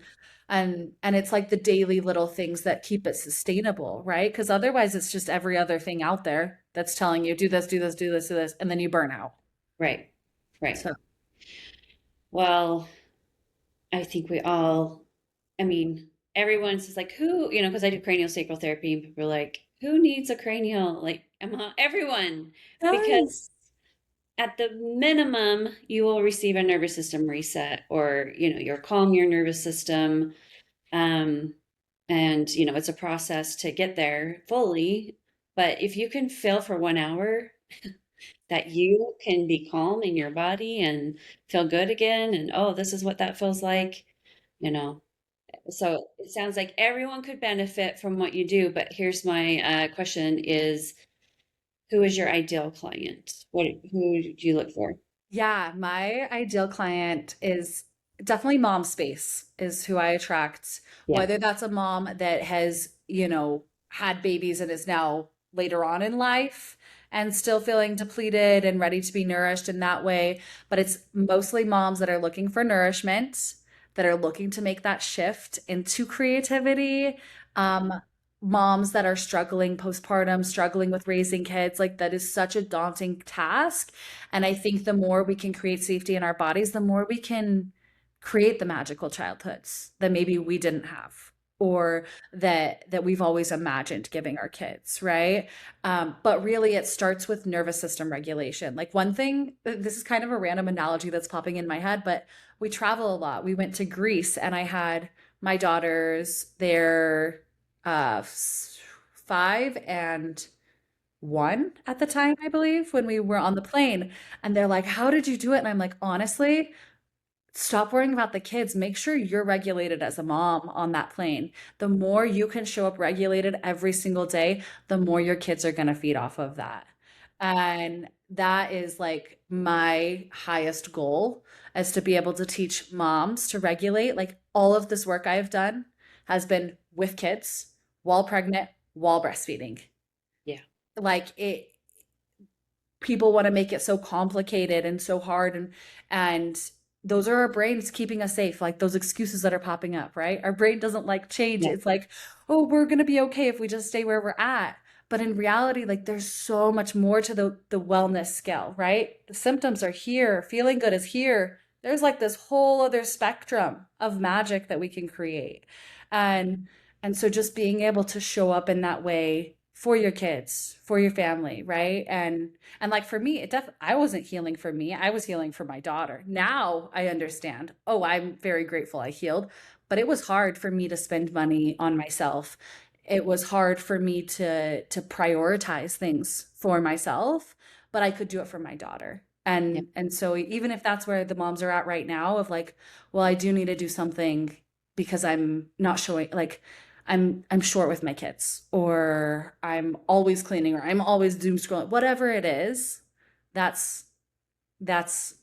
And it's like the daily little things that keep it sustainable, right? Because otherwise it's just every other thing out there that's telling you do this, do this, do this, do this, and then you burn out. Right. Right. So Well, I think we all, I mean, everyone's just like, who, because I do cranial sacral therapy and people are like, who needs a cranial? Like, everyone, because yes. at the minimum, you will receive a nervous system reset or, you're calm your nervous system. Um, and, it's a process to get there fully. But if you can feel for 1 hour that you can be calm in your body and feel good again, and oh, this is what that feels like, you know. So it sounds like everyone could benefit from what you do, but here's my question is, who is your ideal client? Who do you look for? Yeah, my ideal client is definitely mom space is who I attract. Yeah. Whether that's a mom that has, had babies and is now later on in life and still feeling depleted and ready to be nourished in that way. But it's mostly moms that are looking for nourishment, that are looking to make that shift into creativity. Moms that are struggling postpartum, struggling with raising kids, like that is such a daunting task. And I think the more we can create safety in our bodies, the more we can create the magical childhoods that maybe we didn't have or that we've always imagined giving our kids, right? But really, it starts with nervous system regulation. Like one thing, this is kind of a random analogy that's popping in my head, but we travel a lot. We went to Greece, and I had my daughters, they're 5 and 1 at the time, I believe, when we were on the plane. And they're like, how did you do it? And I'm like, honestly, stop worrying about the kids. Make sure you're regulated as a mom on that plane. The more you can show up regulated every single day, the more your kids are going to feed off of that. And that is like my highest goal, is to be able to teach moms to regulate. Like all of this work I've done has been with kids, while pregnant, while breastfeeding. Yeah. Like it, people want to make it so complicated and so hard, and those are our brains keeping us safe, like those excuses that are popping up, right? Our brain doesn't like change. Yeah. It's like, oh, we're going to be okay if we just stay where we're at. But in reality, like there's so much more to the wellness scale, right? The symptoms are here, feeling good is here. There's like this whole other spectrum of magic that we can create. And and so just being able to show up in that way for your kids, for your family, right? And like for me, I wasn't healing for me. I was healing for my daughter. Now I understand. Oh, I'm very grateful I healed, but it was hard for me to spend money on myself. It was hard for me to prioritize things for myself, but I could do it for my daughter. Yeah. And so even if that's where the moms are at right now, of like, well, I do need to do something because I'm not showing, like I'm short with my kids, or I'm always cleaning, or I'm always doom scrolling, whatever it is. that's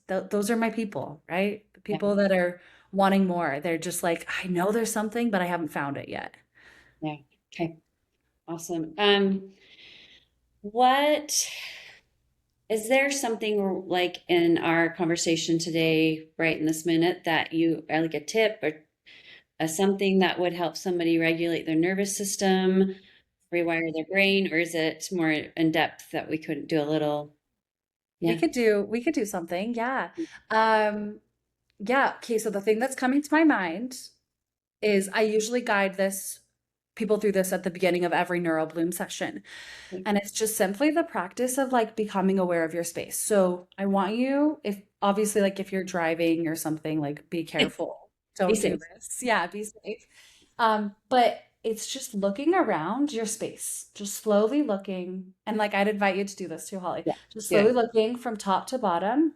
those are my people, right? The Yeah. people that are wanting more. They're just like, I know there's something, but I haven't found it yet. Yeah. Okay. Awesome. What is there something like in our conversation today, right in this minute, that you are like a tip or something that would help somebody regulate their nervous system, rewire their brain, or is it more in depth that we could do a little? We Yeah. could do we could do something, yeah. um yeah, okay, so the thing that's coming to my mind is I usually guide this people through this at the beginning of every Neuro Bloom session. And it's just simply the practice of like becoming aware of your space. So I want you, if obviously, like if you're driving or something, like be careful. Be Don't do safe. this. Yeah, be safe. But it's just looking around your space, just slowly looking. And like I'd invite you to do this too, Holly. Yeah. Just Yeah. slowly looking from top to bottom,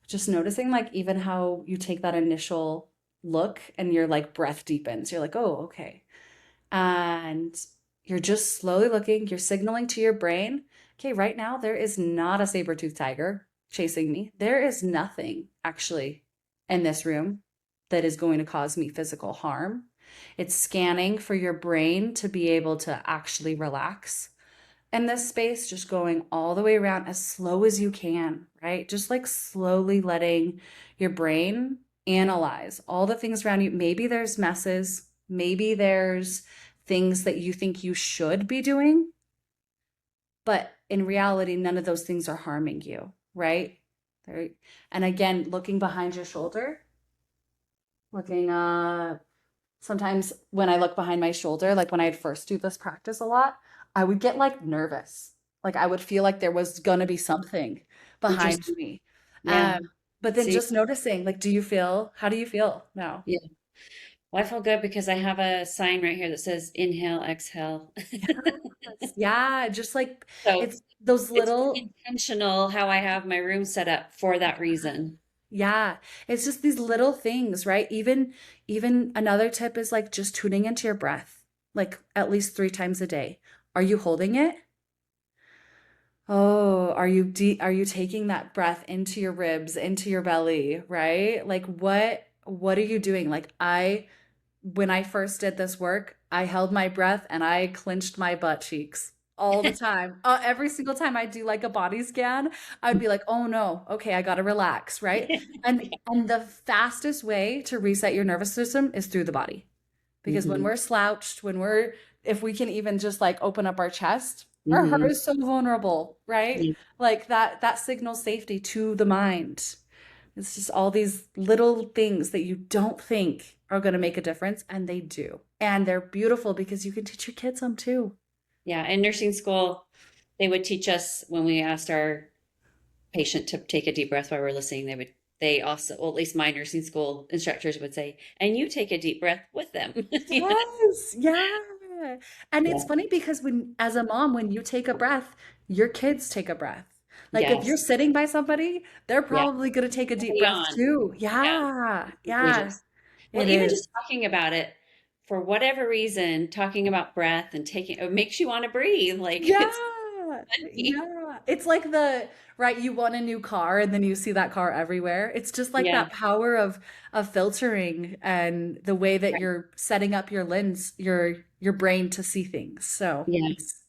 just noticing like even how you take that initial look and your like breath deepens. You're like, oh, okay. And you're just slowly looking, you're signaling to your brain, okay, right now there is not a saber-toothed tiger chasing me. There is nothing actually in this room that is going to cause me physical harm. It's scanning for your brain to be able to actually relax in this space, just going all the way around as slow as you can, right? Just like slowly letting your brain analyze all the things around you. Maybe there's messes, maybe there's things that you think you should be doing, but in reality, none of those things are harming you, right? And again, looking behind your shoulder, looking sometimes when I look behind my shoulder, like when I'd first do this practice a lot, I would get like nervous. Like I would feel like there was gonna be something behind Interesting. me. Yeah. But then See, just noticing, like, how do you feel now? yeah. Well, I feel good because I have a sign right here that says inhale, exhale. Yes. Yeah, just like So it's those it's little, intentional how I have my room set up for that reason. yeah, it's just these little things, right? Even another tip is like just tuning into your breath, like at least 3 times a day. Are you holding it? Oh, are you taking that breath into your ribs, into your belly, right? Like what are you doing? Like when I first did this work, I held my breath and I clenched my butt cheeks all the time. Every single time I do like a body scan, I'd be like, "Oh no, okay, I gotta relax," right? And the fastest way to reset your nervous system is through the body. Because when Hmm. we're slouched, if we can even just like open up our chest, our heart Hmm. is so vulnerable, right? Yeah. Like that signals safety to the mind. It's just all these little things that you don't think are going to make a difference, and they do. And they're beautiful because you can teach your kids them too. Yeah. In nursing school, they would teach us when we asked our patient to take a deep breath while we're listening, they also, well, at least my nursing school instructors would say, and you take a deep breath with them. You know? Yes, yeah. And it's Yeah. funny because when, as a mom, when you take a breath, your kids take a breath. Like if you're Yes. sitting by somebody, they're Yeah. probably going to take a deep breath Beyond. too. Yeah. Yeah. Yeah. Contagious. Well, It even just is. talking about it, for whatever reason, talking about breath and taking it makes you want to breathe. Like it's Yeah. funny. Yeah. It's like right, you want a new car and then you see that car everywhere. It's just like Yeah. that power of filtering and the way that Right. you're setting up your lens, your brain to see things. So Yeah. I it's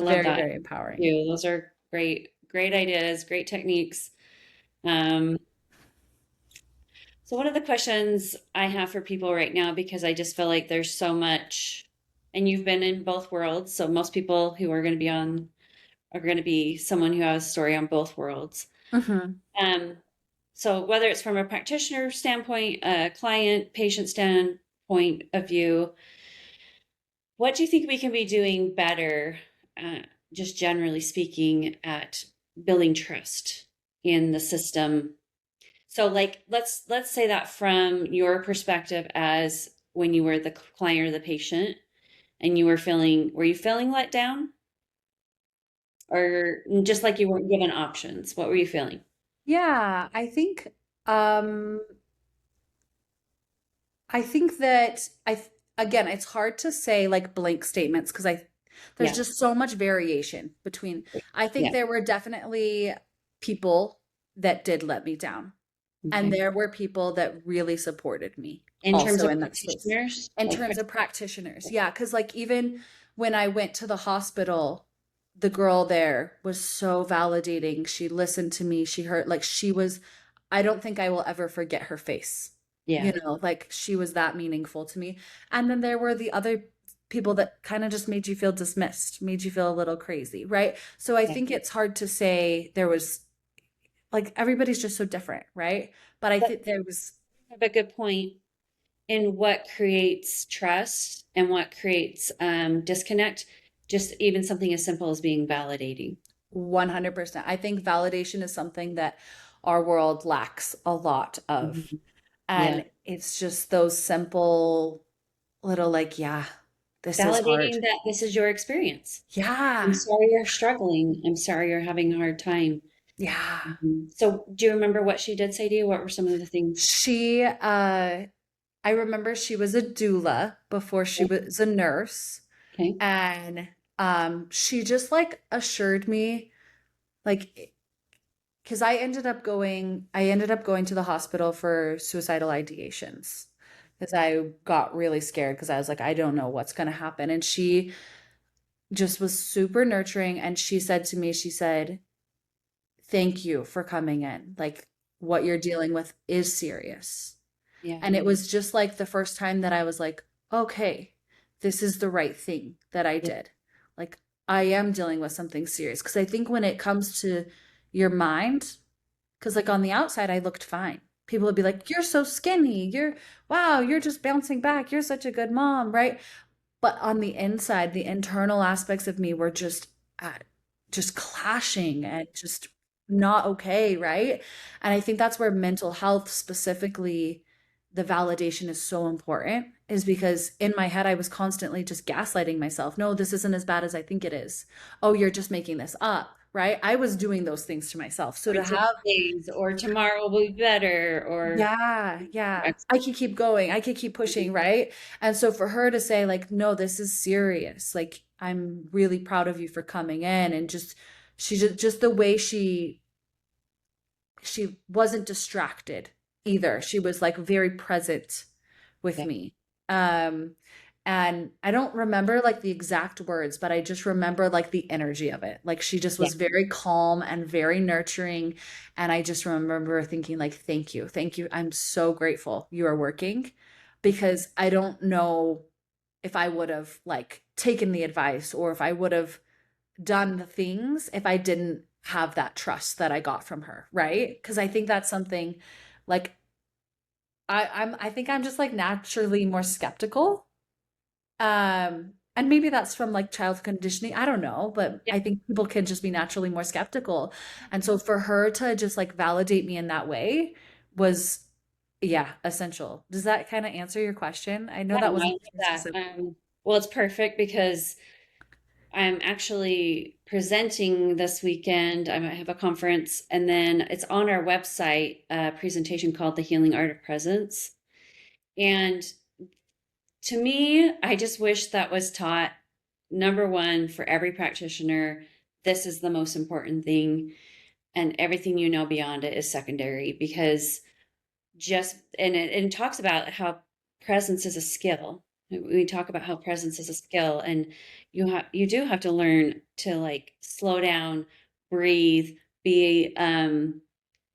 love very, that very empowering. too. Those are great, great ideas, great techniques. Um, so one of the questions I have for people right now, because I just feel like there's so much, and you've been in both worlds, so most people who are going to be on are going to be someone who has a story on both worlds. Hmm. Um, so whether it's from a practitioner standpoint, a client, patient standpoint of view, what do you think we can be doing better, uh, just generally speaking, at building trust in the system? So, like, let's say that from your perspective as when you were the client or the patient, and were you feeling let down, or just like you weren't given options? What were you feeling? Yeah, I think that again, it's hard to say like blank statements because there's Yeah, just so much variation between. I think yeah, there were definitely people that did let me down, and okay. there were people that really supported me In terms also of in that space. practitioners, In like, terms of practitioners, yeah, because like even when I went to the hospital, the girl there was so validating. She listened to me. She heard like she was. I don't think I will ever forget her face. yeah, Like she was that meaningful to me. And then there were the other people that kind of just made you feel dismissed, made you feel a little crazy, right? So I yeah. think it's hard to say there was like everybody's just so different, right? But I But think there was you have a good point in what creates trust and what creates disconnect. Just even something as simple as being validating. 100%. I think validation is something that our world lacks a lot of. Mhm. Yeah. And it's just those simple little like, yeah, this is hard. Validating that this is your experience. I'm Yeah. sorry you're struggling. I'm sorry you're having a hard time. Yeah. Mhm. So, do you remember what she did say to you? What were some of the things? I remember she was a doula before she Okay. was a nurse. Okay. And she just like assured me, like, because I ended up going to the hospital for suicidal ideations because I got really scared because I was like, I don't know what's going to happen. And she just was super nurturing. And she said to me, she said, thank you for coming in. Like, what you're dealing with is serious. Yeah. And it was just like the first time that I was like, okay, this is the right thing that I Yeah. did. Like, I am dealing with something serious. Because I think when it comes to your mind, because like on the outside, I looked fine. People would be like, you're so skinny. Wow, you're just bouncing back. You're such a good mom, right? But on the inside, the internal aspects of me were just clashing and just not okay, right? And I think that's where mental health specifically, the validation is so important, is because in my head I was constantly just gaslighting myself. No, this isn't as bad as I think it is. Oh, you're just making this up, right? I was doing those things to myself. So to Points of have days, or tomorrow will be better, or yeah, yeah. I could keep going. I could keep pushing, right? And so for her to say like, no, this is serious. Like, I'm really proud of you for coming in and just the way she wasn't distracted either. She was like very present with yeah, me. Um, and I don't remember like the exact words, but I just remember like the energy of it. Like she just yeah. was very calm and very nurturing. And I just remember thinking like, thank you. Thank you. I'm so grateful you are working because I don't know if I would have like taken the advice or if I would have done the things if I didn't have that trust that I got from her, right? Because I think that's something like I think I'm just like naturally more skeptical. And maybe that's from like child conditioning. I don't know, but Yeah. I think people can just be naturally more skeptical. And so for her to just like validate me in that way was yeah, essential. Does that kind of answer your question? I know Yeah, that no, I wasn't love too that. specific. Well, it's perfect because I'm actually presenting this weekend. I have a conference, and then it's on our website, a presentation called The Healing Art of Presence. And to me, I just wish that was taught, number one, for every practitioner. This is the most important thing, and everything you know beyond it is secondary because it talks about how presence is a skill. We talk about how presence is a skill, and you do have to learn to like slow down, breathe, be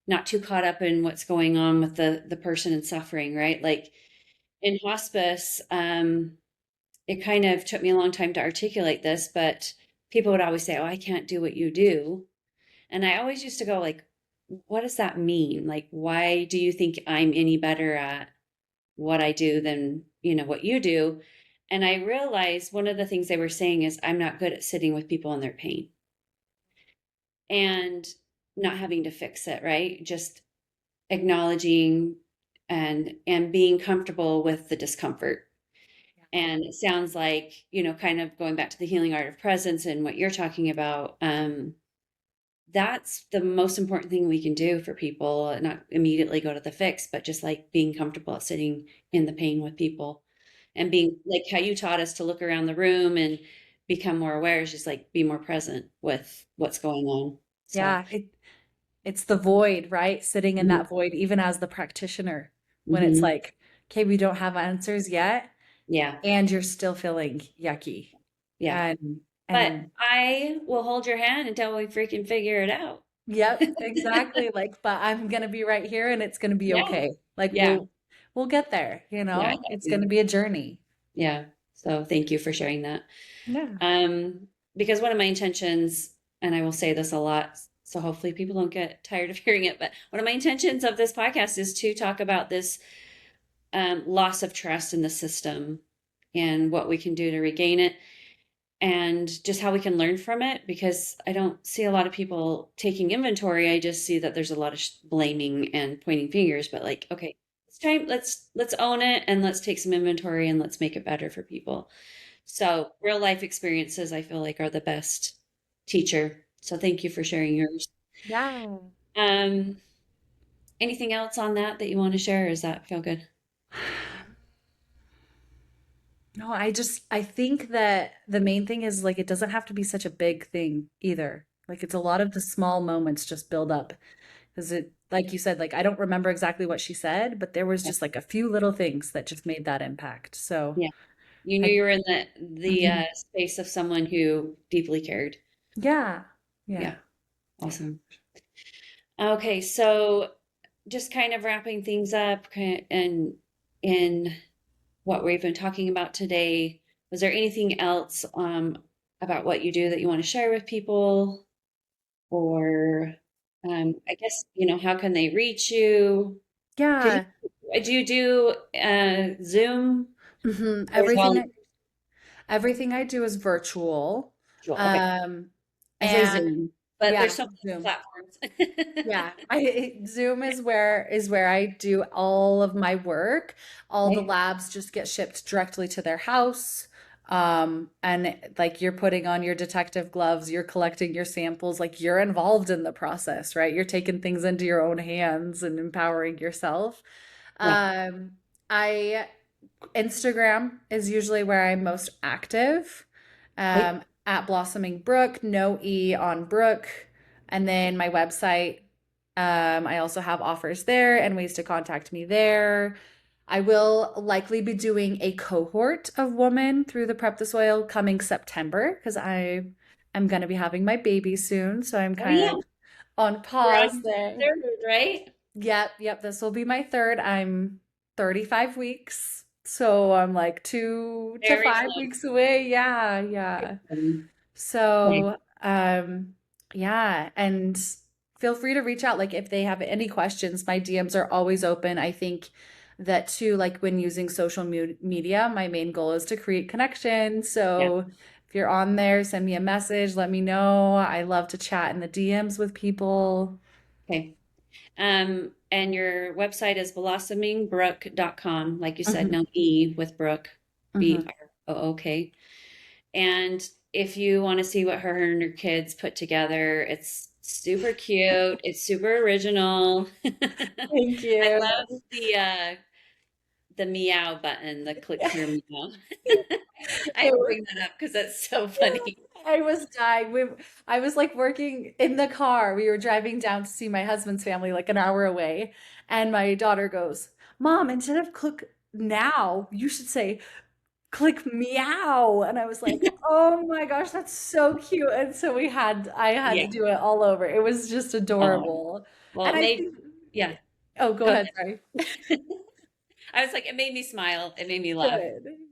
not too caught up in what's going on with the person and suffering, right? Like in hospice, it kind of took me a long time to articulate this, but people would always say, "Oh, I can't do what you do." And I always used to go like, what does that mean? Like, why do you think I'm any better at what I do than, what you do? And I realized one of the things they were saying is I'm not good at sitting with people in their pain and not having to fix it, right? Just acknowledging and being comfortable with the discomfort. And it sounds like, kind of going back to the healing art of presence and what you're talking about, that's the most important thing we can do for people, not immediately go to the fix, but just like being comfortable at sitting in the pain with people and being like how you taught us to look around the room and become more aware is just like be more present with what's going on. So, Yeah, it's the void, right? Sitting in mhm, that void, even as the practitioner, when it's mhm, like, okay, we don't have answers yet, yeah, and you're still feeling yucky. yeah. And But and I will hold your hand until we freaking figure it out. yep, exactly. Like, but I'm gonna be right here and it's gonna be Yeah, okay. Like yeah, we'll get there, yeah, I It's do. gonna be a journey. Yeah. So thank you for sharing that. Yeah. Um, because one of my intentions, and I will say this a lot, so hopefully people don't get tired of hearing it, but one of my intentions of this podcast is to talk about this loss of trust in the system and what we can do to regain it and just how we can learn from it because I don't see a lot of people taking inventory. I just see that there's a lot of blaming and pointing fingers, but like, okay, it's time, let's own it and let's take some inventory and let's make it better for people. So real life experiences, I feel like, are the best teacher. So thank you for sharing yours. Yeah. Um, anything else on that you want to share? Or does that feel good? No, I think that the main thing is like it doesn't have to be such a big thing either. Like it's a lot of the small moments just build up. Because it, like you said, like I don't remember exactly what she said, but there was Yeah. just like a few little things that just made that impact. So Yeah. You knew I, you were in the mhm. space of someone who deeply cared. Yeah, yeah, Yeah. yeah. Awesome. Okay. So just kind of wrapping things up and in what we've been talking about today, was there anything else about what you do that you want to share with people? Or I guess, how can they reach you? Did Yeah. do you do Zoom hmm or is it all everything I do is virtual. virtual? Okay. Um, I say and Zoom, but yeah, there's so many Zoom. platforms. Yeah, Zoom is where I do all of my work. All the Okay. labs just get shipped directly to their house. And like you're putting on your detective gloves, you're collecting your samples, like you're involved in the process, right? You're taking things into your own hands and empowering yourself. Yeah. Um, I Instagram is usually where I'm most active. Okay. At Blossoming Brook, no E on Brook. And then my website, I also have offers there and ways to contact me there. I will likely be doing a cohort of women through the Prep the Soil coming September because I'm going to be having my baby soon. So I'm Oh yeah. kind of on We're pause on there. third, right? Yep. This will be my third. I'm 35 weeks. So I'm like 2 to Very 5 weeks away. Yeah. close. Okay. So, yeah, and feel free to reach out. Like if they have any questions, my DMs are always open. I think that too, like when using social media, my main goal is to create connection. Yeah. So if you're on there, send me a message, let me know. I love to chat in the DMs with people. Okay. And your website is blossomingbrook.com. Like you said, hmm no E with Brooke, hmm Brook. And if you want to see what her and her kids put together, it's super cute. It's super original. Thank I you. love the meow button, the click here meow. I It had to was, bring that up because that's so funny. I was dying. I was like working in the car. We were driving down to see my husband's family like an hour away. And my daughter goes, Mom, instead of click now, you should say click meow. And I was like, oh my gosh, that's so cute. And so I had to Yeah. do it all over. It was just Oh, adorable. well, And it I made, think, yeah, oh, go go ahead, ahead. sorry. I was like, it made me smile. It made me laugh.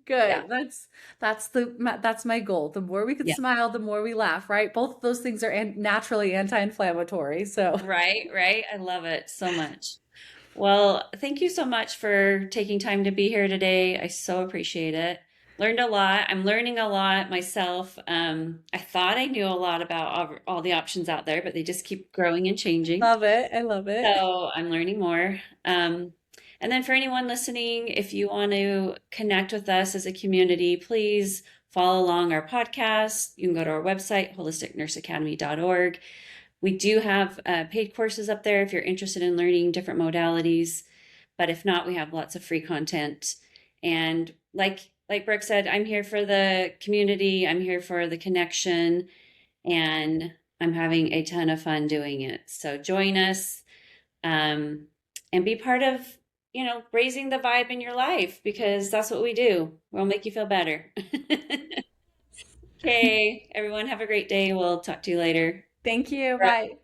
Good, Yeah. good. That's my goal. The more we can Yeah. smile, the more we laugh, right? Both of those things are naturally anti-inflammatory. So Right, right. I love it so much. Well, thank you so much for taking time to be here today. I so appreciate it. Learned a lot. I'm learning a lot myself. I thought I knew a lot about all the options out there, but they just keep growing and changing. love it. I love it. So I'm learning more. And then for anyone listening, if you want to connect with us as a community, please follow along our podcast. You can go to our website, holisticnurseacademy.org. We do have paid courses up there if you're interested in learning different modalities. But if not, we have lots of free content. And like Brooke said, I'm here for the community. I'm here for the connection, and I'm having a ton of fun doing it. So join us, um, and be part of, raising the vibe in your life, because that's what we do. We'll make you feel better. Okay, everyone, have a great day. We'll talk to you later. Thank you. Bye.